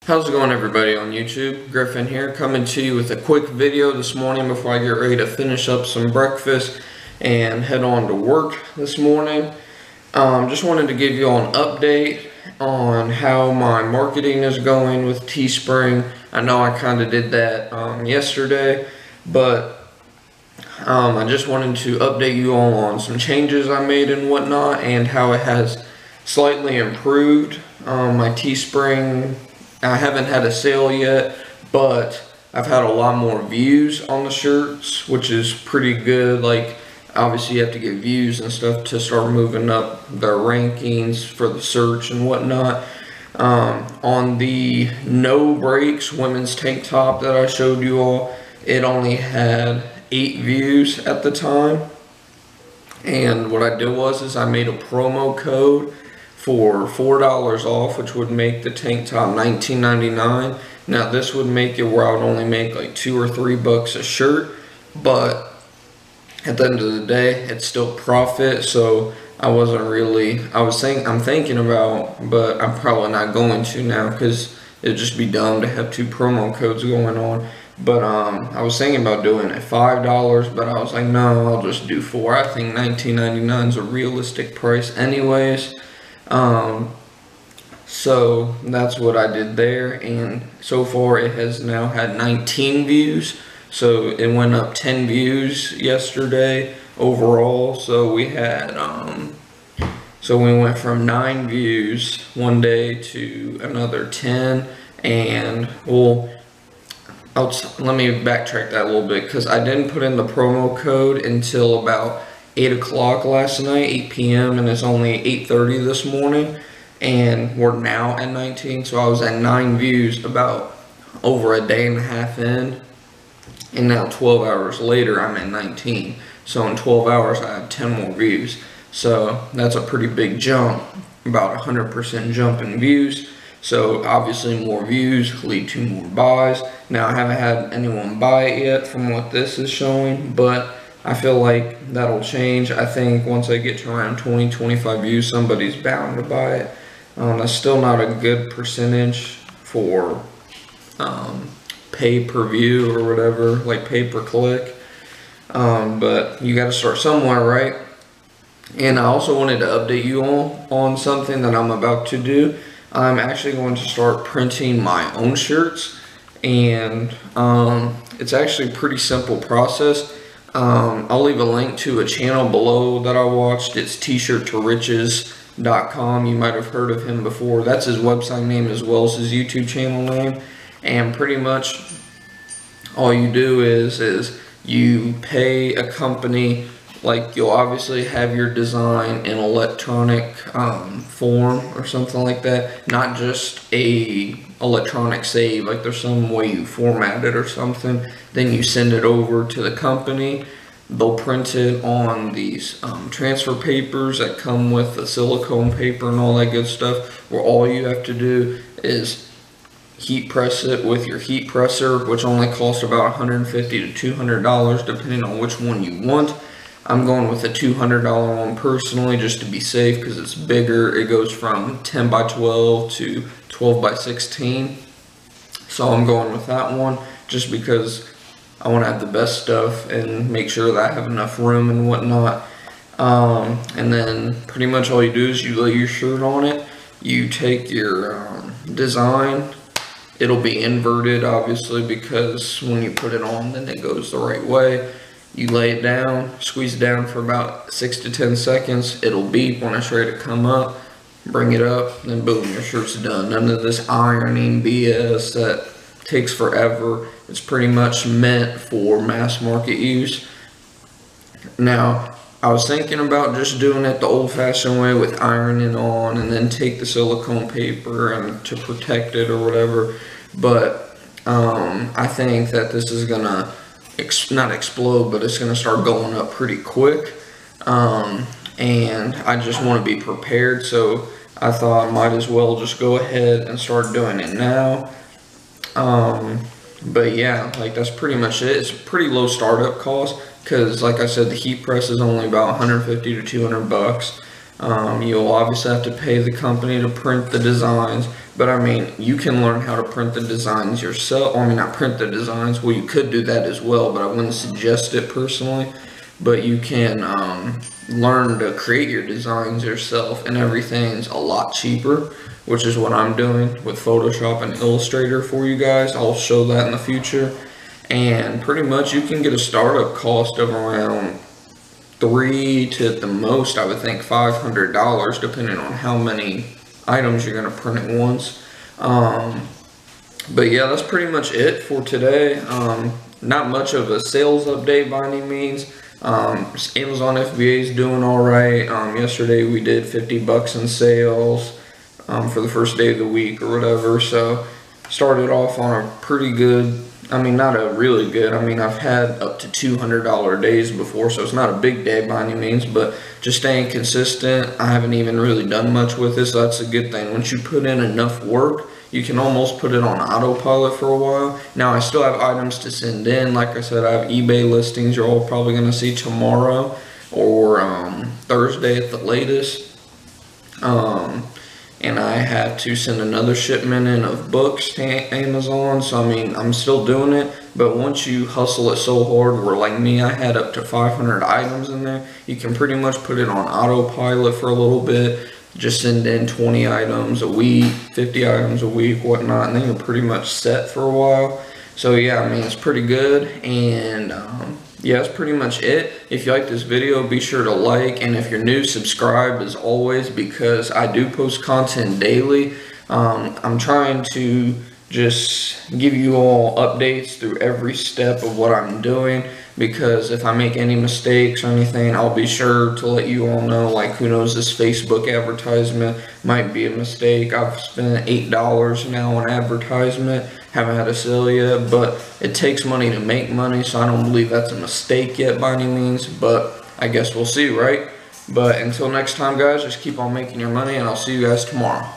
How's it going, everybody on YouTube? Griffin here, coming to you with a quick video this morning before I get ready to finish up some breakfast and head on to work this morning. Just wanted to give you all an update on how my marketing is going with Teespring. I know I kind of did that yesterday, but I just wanted to update you all on some changes I made and whatnot, and how it has slightly improved. My Teespring, I haven't had a sale yet, but I've had a lot more views on the shirts, which is pretty good. Like, obviously you have to get views and stuff to start moving up the rankings for the search and whatnot. On the no breaks women's tank top that I showed you all, it only had 8 views at the time. And what I did was I made a promo code for $4 off, which would make the tank top $19.99. Now this would make it where I would only make like $2 or $3 a shirt, but at the end of the day, it's still profit. So I wasn't really, I'm thinking about, but I'm probably not going to now because it'd just be dumb to have 2 promo codes going on. But I was thinking about doing it $5, but I was like, no, I'll just do 4. I think $19.99 is a realistic price anyways. So that's what I did there, and so far it has now had 19 views. So it went up 10 views yesterday overall. So we had so we went from 9 views one day to another 10. And well, let me backtrack that a little bit, because I didn't put in the promo code until about 8 o'clock last night, 8 p.m. and it's only 8:30 this morning, and we're now at 19. So I was at 9 views about over a day and a half in, and now 12 hours later I'm at 19. So in 12 hours I have 10 more views. So that's a pretty big jump, about 100% jump in views. So obviously more views lead to more buys. Now I haven't had anyone buy it yet from what this is showing, but I feel like that'll change. I think once I get to around 20-25 views, somebody's bound to buy it. That's still not a good percentage for pay per view or whatever, like pay per click. But you got to start somewhere, right? And I also wanted to update you all on something that I'm about to do. I'm actually going to start printing my own shirts, and it's actually a pretty simple process. I'll leave a link to a channel below that I watched. It's t-shirt-to-riches.com. You might have heard of him before. That's his website name as well as his YouTube channel name. And pretty much all you do is you pay a company. Like, you'll obviously have your design in electronic form or something like that, not just a electronic save. Like, there's some way you format it or something. Then you send it over to the company. They'll print it on these transfer papers that come with the silicone paper and all that good stuff, where all you have to do is heat press it with your heat presser, which only costs about $150 to $200 depending on which one you want. I'm going with a $200 one personally, just to be safe, because it's bigger. It goes from 10 by 12 to 12 by 16. So I'm going with that one just because I want to have the best stuff and make sure that I have enough room and whatnot. And then pretty much all you do is you lay your shirt on it. You take your design. It'll be inverted, obviously, because when you put it on, then it goes the right way. You lay it down, squeeze it down for about 6 to 10 seconds. It'll beep when it's ready to come up. Bring it up, then boom, your shirt's done. None of this ironing BS that takes forever. It's pretty much meant for mass market use. Now, I was thinking about just doing it the old-fashioned way with ironing on and then take the silicone paper and to protect it or whatever. But I think that this is gonna not explode, but it's going to start going up pretty quick, and I just want to be prepared. So I thought I might as well just go ahead and start doing it now. But yeah, like, that's pretty much it. It's a pretty low startup cost, because like I said, the heat press is only about $150 to $200. You'll obviously have to pay the company to print the designs, But I mean, you can learn how to print the designs yourself. I mean, not print the designs. Well, you could do that as well, but I wouldn't suggest it personally. But you can learn to create your designs yourself, and everything's a lot cheaper, which is what I'm doing with Photoshop and Illustrator for you guys. I'll show that in the future. And pretty much you can get a startup cost of around $300 to at the most, I would think $500, depending on how many items you're going to print at once. But yeah, that's pretty much it for today. Not much of a sales update by any means. Amazon FBA is doing all right. Yesterday we did $50 in sales for the first day of the week or whatever. So started off on a pretty good, I mean, not a really good, I mean, I've had up to $200 days before, so it's not a big day by any means, but just staying consistent. I haven't even really done much with this, so that's a good thing. Once you put in enough work, you can almost put it on autopilot for a while. Now, I still have items to send in. Like I said, I have eBay listings you're all probably going to see tomorrow or Thursday at the latest. And I had to send another shipment in of books to Amazon. So, I mean, I'm still doing it. But once you hustle it so hard, where like me, I had up to 500 items in there, you can pretty much put it on autopilot for a little bit. Just send in 20 items a week, 50 items a week, whatnot, and then you're pretty much set for a while. So yeah, I mean, it's pretty good. And yeah, that's pretty much it. If you like this video, be sure to like, and if you're new, subscribe as always, because I do post content daily. I'm trying to just give you all updates through every step of what I'm doing, because if I make any mistakes or anything, I'll be sure to let you all know. Like, who knows, this Facebook advertisement might be a mistake. I've spent $8 now on advertisement, haven't had a sale yet, but it takes money to make money, so I don't believe that's a mistake yet by any means, but I guess we'll see, right? But until next time, guys, just keep on making your money, and I'll see you guys tomorrow.